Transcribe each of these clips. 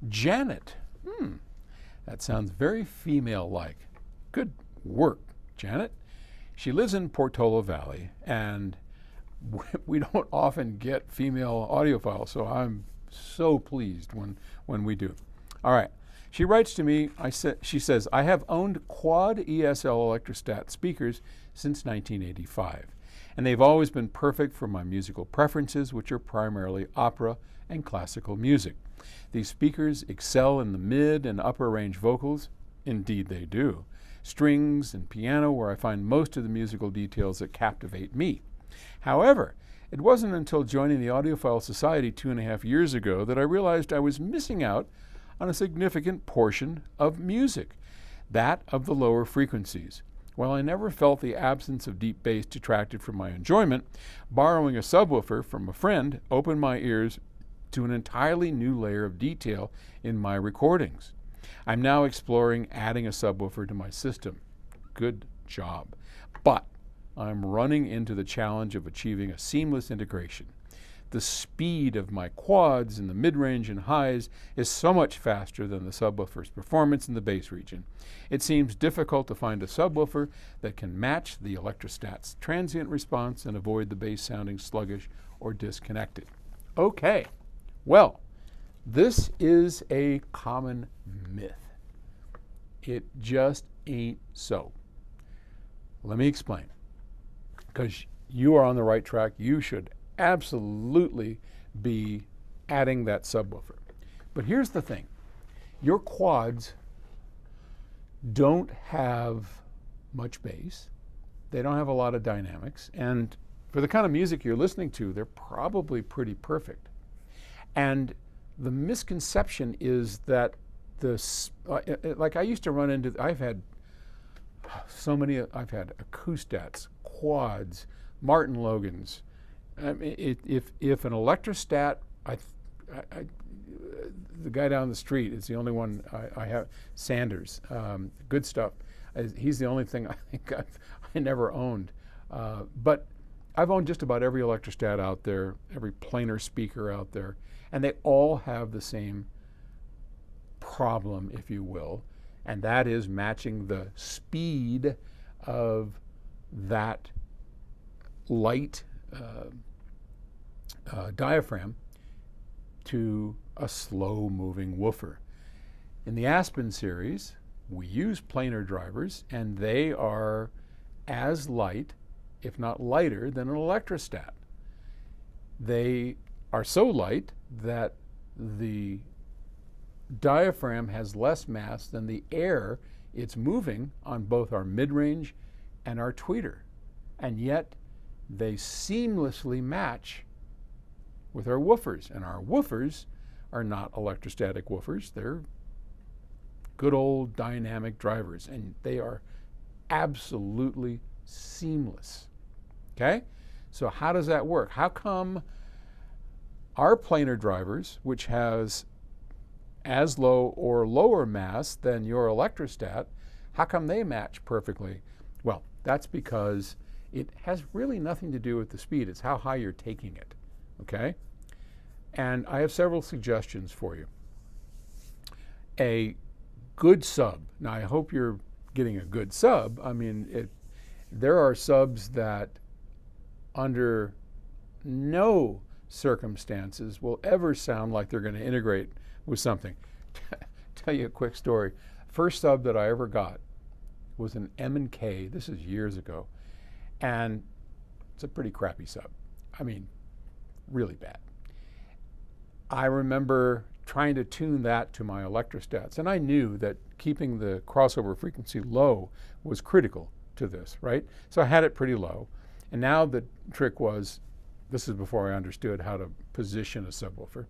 Janet. That sounds very female-like. Good work, Janet. She lives in Portola Valley, and we don't often get female audiophiles, so I'm so pleased when we do. All right. She writes to me, she says, I have owned quad ESL electrostat speakers since 1985, and they've always been perfect for my musical preferences, which are primarily opera and classical music. These speakers excel in the mid and upper range vocals. Indeed they do. Strings and piano, where I find most of the musical details that captivate me. However, it wasn't until joining the Audiophile Society 2.5 years ago that I realized I was missing out on a significant portion of music, that of the lower frequencies. While I never felt the absence of deep bass detracted from my enjoyment, borrowing a subwoofer from a friend opened my ears to an entirely new layer of detail in my recordings. I'm now exploring adding a subwoofer to my system. Good job. But I'm running into the challenge of achieving a seamless integration. The speed of my quads in the mid-range and highs is so much faster than the subwoofer's performance in the bass region. It seems difficult to find a subwoofer that can match the electrostat's transient response and avoid the bass sounding sluggish or disconnected. Okay, well, this is a common myth. It just ain't so. Let me explain. Because you are on the right track, you should absolutely be adding that subwoofer. But here's the thing. Your quads don't have much bass. They don't have a lot of dynamics. And for the kind of music you're listening to, they're probably pretty perfect. And the misconception is that like I used to run into, I've had acoustats, quads, Martin Logans. I mean, if an electrostat, the guy down the street is the only one I have. Sanders, good stuff. He's the only thing I think I never owned. But I've owned just about every electrostat out there, every planar speaker out there, and they all have the same problem, if you will, and that is matching the speed of that light diaphragm to a slow-moving woofer. In the Aspen series, we use planar drivers, and they are as light, if not lighter, than an electrostat. They are so light that the diaphragm has less mass than the air it's moving on both our mid-range and our tweeter. And yet, they seamlessly match with our woofers. And our woofers are not electrostatic woofers. They're good old dynamic drivers. And they are absolutely seamless. Okay? So how does that work? How come our planar drivers, which has as low or lower mass than your electrostat, how come they match perfectly? Well, that's because it has really nothing to do with the speed. It's how high you're taking it, okay? And I have several suggestions for you. A good sub. Now, I hope you're getting a good sub. I mean, there are subs that under no circumstances will ever sound like they're going to integrate with something. Tell you a quick story. First sub that I ever got was an M&K. This is years ago. And it's a pretty crappy sub. I mean, really bad. I remember trying to tune that to my electrostats. And I knew that keeping the crossover frequency low was critical to this, right? So I had it pretty low. And now the trick was, this is before I understood how to position a subwoofer.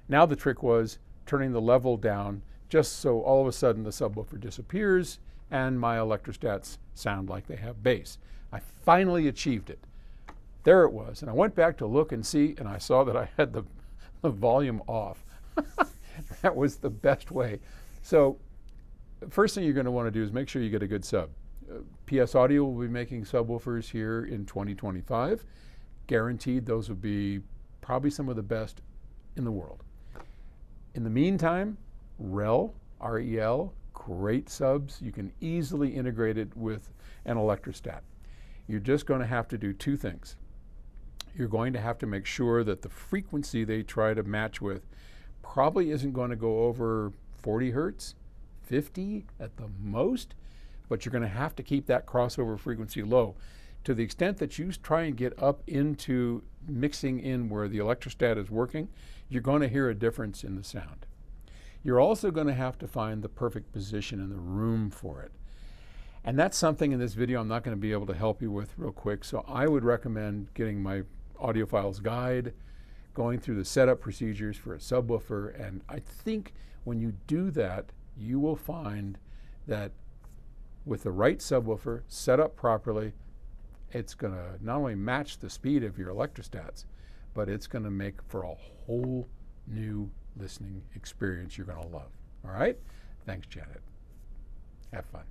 Now the trick was turning the level down just so all of a sudden the subwoofer disappears and my electrostats sound like they have bass. I finally achieved it. There it was. And I went back to look and see, and I saw that I had the volume off. That was the best way. So first thing you're going to want to do is make sure you get a good sub. PS Audio will be making subwoofers here in 2025. Guaranteed those will be probably some of the best in the world. In the meantime, REL, R-E-L, great subs. You can easily integrate it with an electrostat. You're just going to have to do two things. You're going to have to make sure that the frequency they try to match with probably isn't going to go over 40 hertz, 50 at the most, but you're going to have to keep that crossover frequency low. To the extent that you try and get up into mixing in where the electrostat is working, you're going to hear a difference in the sound. You're also going to have to find the perfect position in the room for it. And that's something in this video I'm not going to be able to help you with real quick, so I would recommend getting my Audiophile's guide, going through the setup procedures for a subwoofer, and I think when you do that, you will find that with the right subwoofer set up properly, it's going to not only match the speed of your electrostats, but it's going to make for a whole new listening experience you're going to love. All right? Thanks, Janet. Have fun.